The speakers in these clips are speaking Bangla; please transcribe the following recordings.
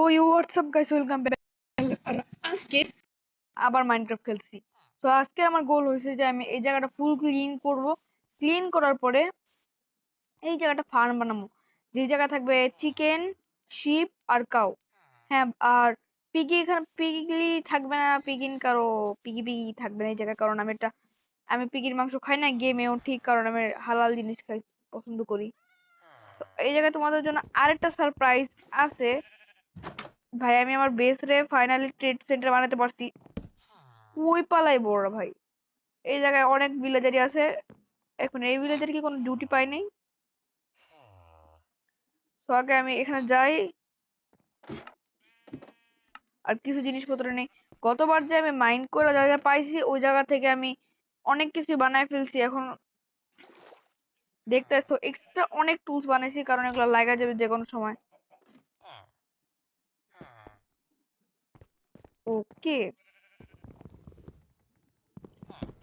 WhatsApp guys, welcome back. আর আজকে আবার মাইনক্রাফট খেলতেছি। তো আজকে আমার গোল হয়েছে যে আমি এই জায়গাটা ফুল ক্লিন করব। ক্লিন করার পরে এই জায়গাটা ফার্ম বানাবো, যে জায়গা থাকবে চিকেন, শিপ আর কাউ। হ্যাঁ, আর পিগি এখানে পিগলি থাকবে না, পিগিন কারো পিগি পিগি থাকবে না এই জায়গায়, কারণ আমি পিগির মাংস খাই না গেমেও, ঠিক, কারণ আমি হালাল জিনিস খাই, পছন্দ করি। তো এই জায়গায় তোমাদের জন্য আরেকটা সারপ্রাইজ আছে। ভাই আমি আমার বেস রে ফাইনালি ট্রেড সেন্টার বানাতে পারছি। ওই পালাই বড় ভাই, এই জায়গায় অনেক ভিলেজারই আছে। এখন এই ভিলেজার কি কোনো ডিউটি পাই নাই। তো আগে আমি এখানে যাই, আর কিছু জিনিসপত্র নেই। গতবার যে আমি মাইন্ড করে যা যা পাইছি ওই জায়গা থেকে আমি অনেক কিছু বানায় ফেলছি। এখন দেখতে তো এক্সট্রা অনেক টুলস বানাইছি, কারণ এগুলো লাগা যাবে যে কোনো সময়। ওকে,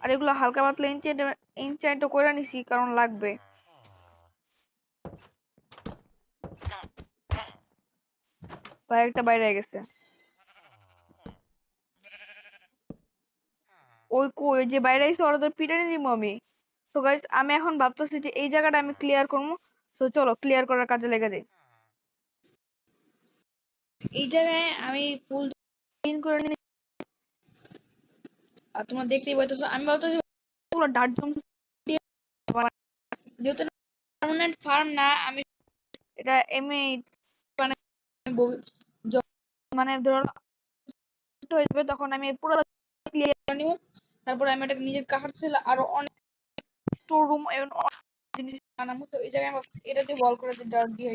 আর এগুলো হালকা পাতলা ইনচাইন্ট করে নিছি, কারণ লাগবে। ভাই একটা বাইরে গেছে, ওই কই যে বাইরে আইছে ওরা তো পিটানি দিব আমি। তো গাইস আমি এখন ভাবতেছি যে এই জায়গাটা আমি ক্লিয়ার করবো। তো চলো ক্লিয়ার করার কাজে লেগে যাই। এই জায়গায় আমি ফুল ক্লিন করে নিই। আর তোমরা দেখতেই পাইতেছো, আমি বলতেছি এগুলো ডার্ট জম দিয়ে বানাই। যেহেতু পার্মানেন্ট ফার্ম না, আমি এটা এমনি মানে মানে ধরো হয়ে যাবে, তখন আমি পুরো ক্লিয়ার করে নিব। তারপর আমি এটা নিজের কাহার ছিল আরো অনেক স্টোর রুম জিনিস বানাবো। তো এই জায়গায় আমি ভাবছি এটা দিয়ে ওয়াল করে দিই, ডার্ট দিয়ে।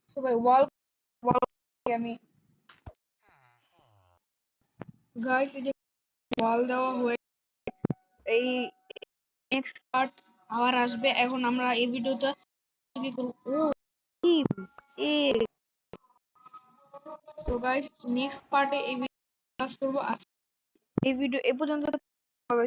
সো ভাই ওয়াল ওয়াল আমি গাইস এই যে ওয়াল দেওয়া হয়ে, এই নেক্সট পার্ট আবার আসবে। এখন আমরা এই ভিডিওটা কি করব, ও টিম এ। সো গাইস নেক্সট পার্টে এই ভিডিও ক্লাস করব। এই ভিডিও এ পর্যন্ত হবে।